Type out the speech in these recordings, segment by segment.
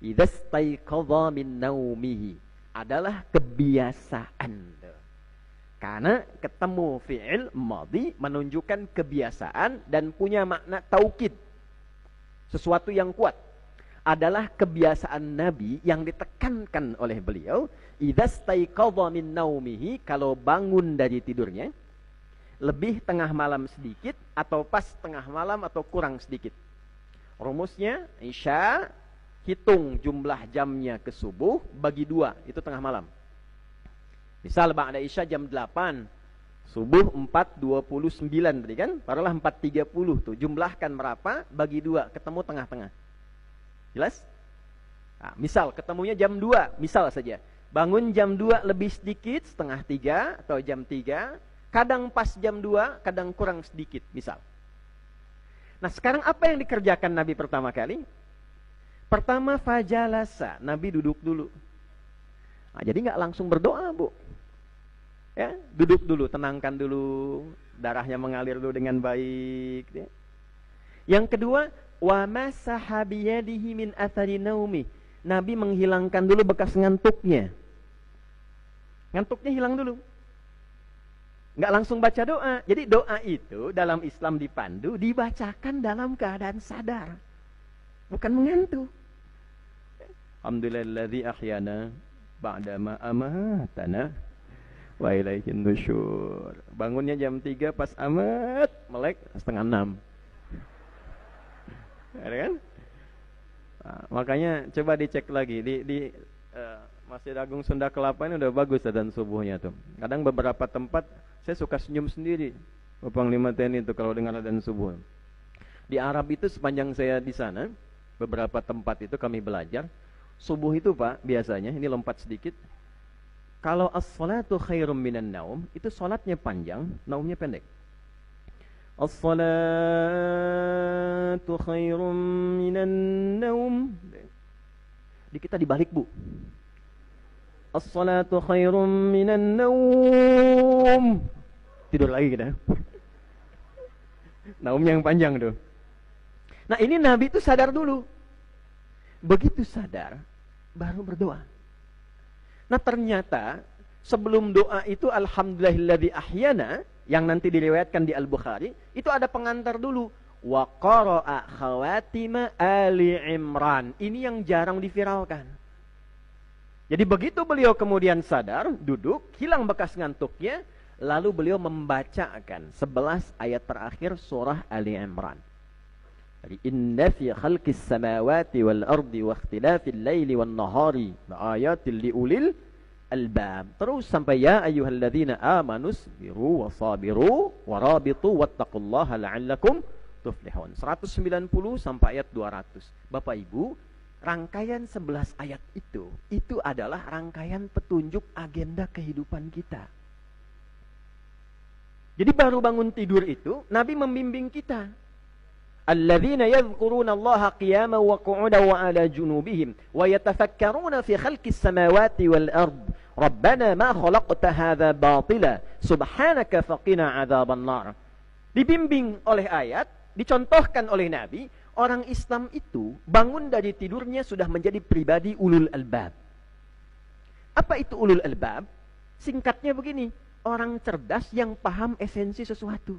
Idzastaiqadha min naumihi adalah kebiasaan. Karena ketemu fi'il madhi menunjukkan kebiasaan dan punya makna taukid. Sesuatu yang kuat. Adalah kebiasaan Nabi yang ditekankan oleh beliau. Idzastaiqadha min naumihi, kalau bangun dari tidurnya, lebih tengah malam sedikit, atau pas tengah malam, atau kurang sedikit. Rumusnya, Isya, hitung jumlah jamnya ke subuh, bagi 2, itu tengah malam. Misal ba'da Isya jam 8, subuh 4.29 tadi kan, barulah 4.30 tuh, jumlahkan berapa, bagi 2, ketemu tengah-tengah. Jelas? Nah, misal ketemunya jam 2, misal saja. Bangun jam 2 lebih sedikit, setengah 3 atau jam 3, kadang pas jam 2, kadang kurang sedikit, misal. Nah, sekarang apa yang dikerjakan Nabi pertama kali? Pertama, fajalasa, Nabi duduk dulu. Nah, jadi nggak langsung berdoa, Bu. Ya, duduk dulu, tenangkan dulu, darahnya mengalir dulu dengan baik. Ya. Yang kedua, wa masaha biyadihi min athari naumi. Nabi menghilangkan dulu bekas ngantuknya. Ngantuknya hilang dulu. Nggak langsung baca doa. Jadi doa itu dalam Islam dipandu, dibacakan dalam keadaan sadar. Bukan mengantuk. Alhamdulillahilladzi ahyana ba'dama amatana wa ilaihin nusyur. Bangunnya jam 3 pas amat melek 5:30. Ada kan? Nah, makanya coba dicek lagi di Masjid Agung Sunda Kelapa ini udah bagus adzan subuhnya tuh. Kadang beberapa tempat saya suka senyum sendiri. Panglima TNI itu kalau dengar adzan subuh. Di Arab itu sepanjang saya di sana, beberapa tempat itu kami belajar, subuh itu Pak, biasanya, ini lompat sedikit, kalau as-salatu khairum minan naum, itu salatnya panjang, naumnya pendek. As-salatu khairum minan naum. Di kita dibalik, Bu. As-salatu khairum minan naum. Tidur lagi kita. Naumnya yang panjang tuh. Nah, ini Nabi itu sadar dulu. Begitu sadar, baru berdoa. Nah, ternyata sebelum doa itu alhamdulillahilladzi ahyana, yang nanti diriwayatkan di Al-Bukhari, itu ada pengantar dulu. Wa qara'a khawatima Ali Imran. Ini yang jarang diviralkan. Jadi begitu beliau kemudian sadar, duduk, hilang bekas ngantuknya, lalu beliau membacakan 11 ayat terakhir surah Ali Imran. Jadi inna fi khalqis samawati wal ardi wa ikhtilafil laili wan nahari laayatil liulil albab. Terus sampai ya ayyuhalladzina amanu sabiru wasabiru warabitu wattaqullaha la'allakum tuflihun. 190 sampai ayat 200. Bapak Ibu, rangkaian 11 ayat itu adalah rangkaian petunjuk agenda kehidupan kita. Jadi baru bangun tidur itu Nabi membimbing kita. Alladzina yadhkuruna Allaha qiyaman wa qu'udan wa 'ala junubihim wa yatafakkaruna fi khalqis samawati wal ard. Rabbana ma khalaqta hadza batila subhanaka faqina 'adzaban nar. Dibimbing oleh ayat, dicontohkan oleh Nabi, orang Islam itu bangun dari tidurnya sudah menjadi pribadi ulul albab. Apa itu ulul albab? Singkatnya begini, orang cerdas yang paham esensi sesuatu.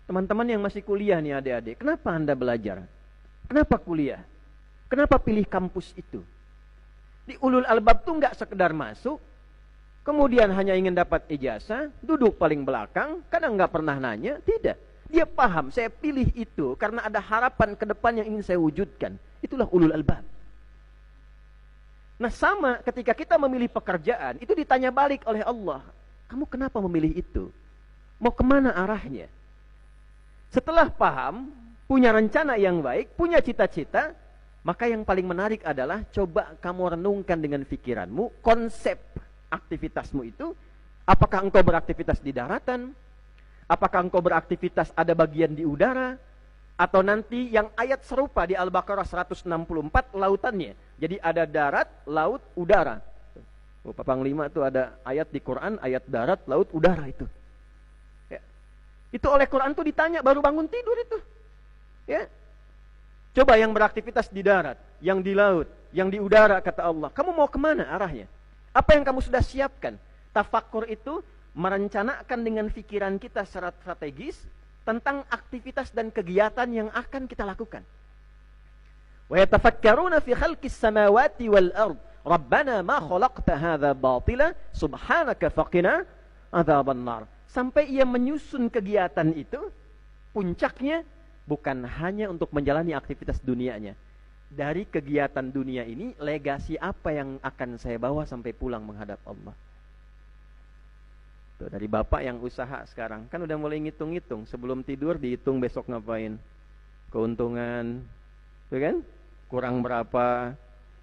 Teman-teman yang masih kuliah nih adik-adik, kenapa Anda belajar? Kenapa kuliah? Kenapa pilih kampus itu? Di ulul albab tuh nggak sekedar masuk, kemudian hanya ingin dapat ijazah, duduk paling belakang, kadang nggak pernah nanya, tidak. Dia paham, saya pilih itu karena ada harapan ke depan yang ingin saya wujudkan. Itulah ulul albab. Nah, sama ketika kita memilih pekerjaan, itu ditanya balik oleh Allah. Kamu kenapa memilih itu? Mau kemana arahnya? Setelah paham, punya rencana yang baik, punya cita-cita, maka yang paling menarik adalah coba kamu renungkan dengan pikiranmu konsep aktivitasmu itu. Apakah engkau beraktivitas di daratan? Apakah engkau beraktivitas ada bagian di udara? Atau nanti yang ayat serupa di Al-Baqarah 164 lautannya. Jadi ada darat, laut, udara. Pak Panglima itu ada ayat di Quran, ayat darat, laut, udara itu. Itu oleh Quran tuh ditanya baru bangun tidur itu. Ya. Coba yang beraktivitas di darat, yang di laut, yang di udara, kata Allah. Kamu mau kemana arahnya? Apa yang kamu sudah siapkan? Tafakkur itu merencanakan dengan pikiran kita secara strategis tentang aktivitas dan kegiatan yang akan kita lakukan. Wa yatafakkaruna fi khalqis samawati wal ard. Rabbana ma khalaqta hadza batila subhanaka faqina adzaban nar. Sampai ia menyusun kegiatan itu, puncaknya bukan hanya untuk menjalani aktivitas dunianya. Dari kegiatan dunia ini, legasi apa yang akan saya bawa sampai pulang menghadap Allah? Tuh, dari bapak yang usaha sekarang, kan udah mulai ngitung-ngitung. Sebelum tidur dihitung besok ngapain. Keuntungan, tuh kan? Kurang berapa.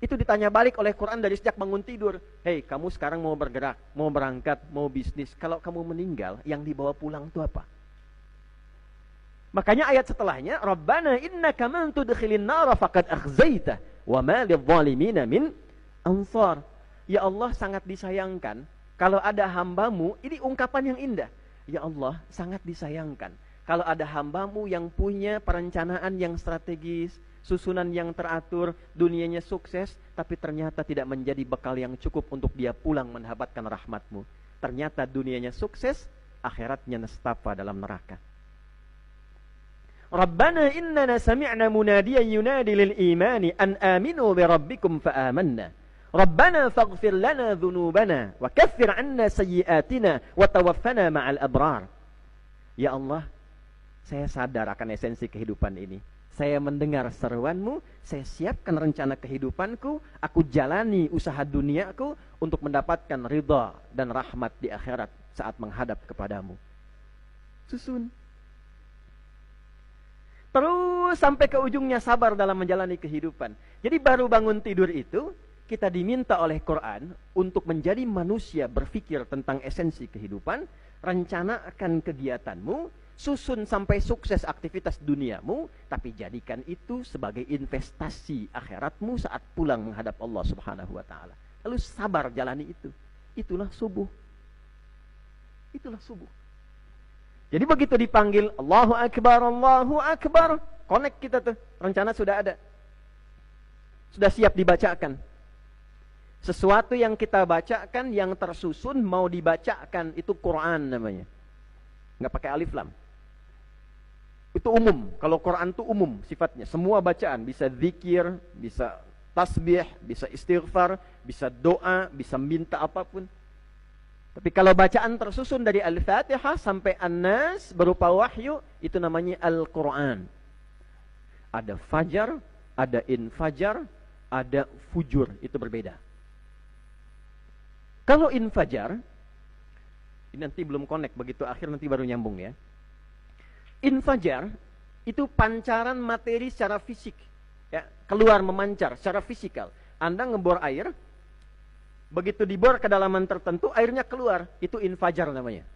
Itu ditanya balik oleh Quran dari sejak bangun tidur. Hei, kamu sekarang mau bergerak, mau berangkat, mau bisnis. Kalau kamu meninggal, yang dibawa pulang itu apa? Makanya ayat setelahnya, Rabbana innaka man tudkhilin nara faqad akhzaitah wa ma lidh-dhalimina min ansar. Ya Allah, sangat disayangkan kalau ada hambamu, ini ungkapan yang indah. Ya Allah, sangat disayangkan kalau ada hambamu yang punya perencanaan yang strategis, susunan yang teratur, dunianya sukses, tapi ternyata tidak menjadi bekal yang cukup untuk dia pulang mendapatkan rahmatmu. Ternyata dunianya sukses, akhiratnya nestapa dalam neraka. Rabbana innana sami'na munadiyan yunadi lil imani an aminu bi rabbikum fa amanna. Rabbana faghfir lana dhunubana wa kaffir 'anna sayyi'atina wa tawaffana ma'al abrar. Ya Allah, saya sadar akan esensi kehidupan ini. Saya mendengar seruanmu, saya siapkan rencana kehidupanku, aku jalani usaha duniaku untuk mendapatkan ridha dan rahmat di akhirat saat menghadap kepadamu. Susun. Terus sampai ke ujungnya sabar dalam menjalani kehidupan. Jadi baru bangun tidur itu, kita diminta oleh Quran untuk menjadi manusia berpikir tentang esensi kehidupan, rencanakan kegiatanmu, susun sampai sukses aktivitas duniamu, tapi jadikan itu sebagai investasi akhiratmu saat pulang menghadap Allah Subhanahu wa taala. Lalu sabar jalani itu. Itulah subuh. Itulah subuh. Jadi begitu dipanggil Allahu Akbar, connect kita tuh, rencana sudah ada. Sudah siap dibacakan. Sesuatu yang kita bacakan, yang tersusun, mau dibacakan, itu Quran namanya. Nggak pakai alif lam. Itu umum, kalau Quran itu umum sifatnya. Semua bacaan, bisa zikir, bisa tasbih, bisa istighfar, bisa doa, bisa minta apapun. Tapi kalau bacaan tersusun dari Al-Fatihah sampai An-Nas berupa wahyu, itu namanya Al-Quran. Ada fajar, ada infajar, ada fujur, itu berbeda. Kalau infajar, ini nanti belum connect, begitu akhir nanti baru nyambung ya. Infajar, itu pancaran materi secara fisik. Ya, keluar memancar secara fisikal. Anda ngebor air, begitu dibor kedalaman tertentu, airnya keluar. Itu infajar namanya.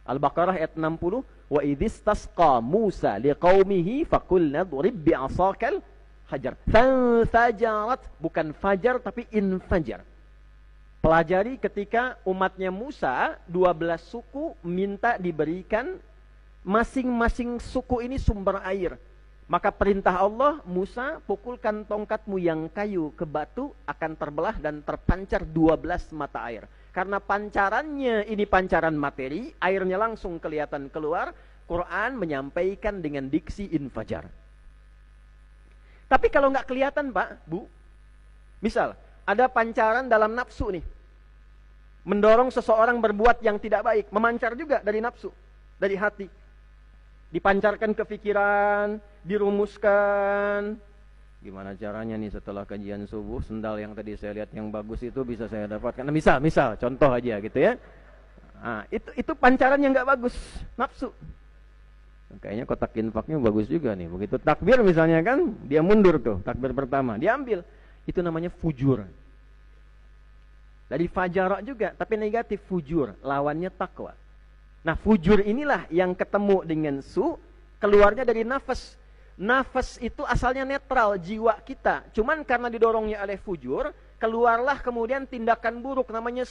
Al-Baqarah ayat 60. Wa idhistasqa Musa liqaumihi faqulna dhrib bi'asakal hajar. Fanfajarat. Bukan fajar tapi infajar. Pelajari ketika umatnya Musa, 12 suku minta diberikan masing-masing suku ini sumber air. Maka perintah Allah, Musa, pukulkan tongkatmu yang kayu ke batu, akan terbelah dan terpancar 12 mata air. Karena pancarannya ini pancaran materi, airnya langsung kelihatan keluar. Quran menyampaikan dengan diksi infajar. Tapi kalau nggak kelihatan Pak, Bu, misal ada pancaran dalam nafsu nih, mendorong seseorang berbuat yang tidak baik, memancar juga dari nafsu, dari hati. Dipancarkan ke pikiran, dirumuskan. Gimana caranya nih setelah kajian subuh, sendal yang tadi saya lihat yang bagus itu bisa saya dapatkan. Nah, misal, contoh aja gitu ya. Nah, itu pancaran yang nggak bagus, nafsu. Kayaknya kotak infaknya bagus juga nih. Begitu takbir misalnya kan, dia mundur tuh, takbir pertama, diambil. Itu namanya fujur. Dari fajar juga, tapi negatif fujur, lawannya takwa. Nah, fujur inilah yang ketemu dengan keluarnya dari nafas. Nafas itu asalnya netral, jiwa kita. Cuman karena didorongnya oleh fujur, keluarlah kemudian tindakan buruk namanya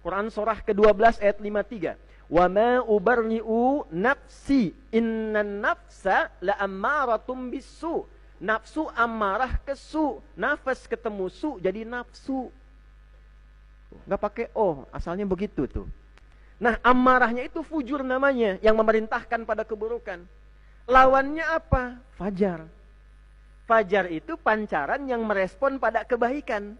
Quran surah ke-12 ayat 53. Wa ma ubarni'u nafsi innan nafsa la'ammaratum bisu. Nafsu amarah ke su. Nafas ketemu su jadi nafsu. Nggak pakai o, asalnya begitu tuh. Nah, amarahnya itu fujur namanya, yang memerintahkan pada keburukan. Lawannya apa? Fajar. Fajar itu pancaran yang merespon pada kebaikan.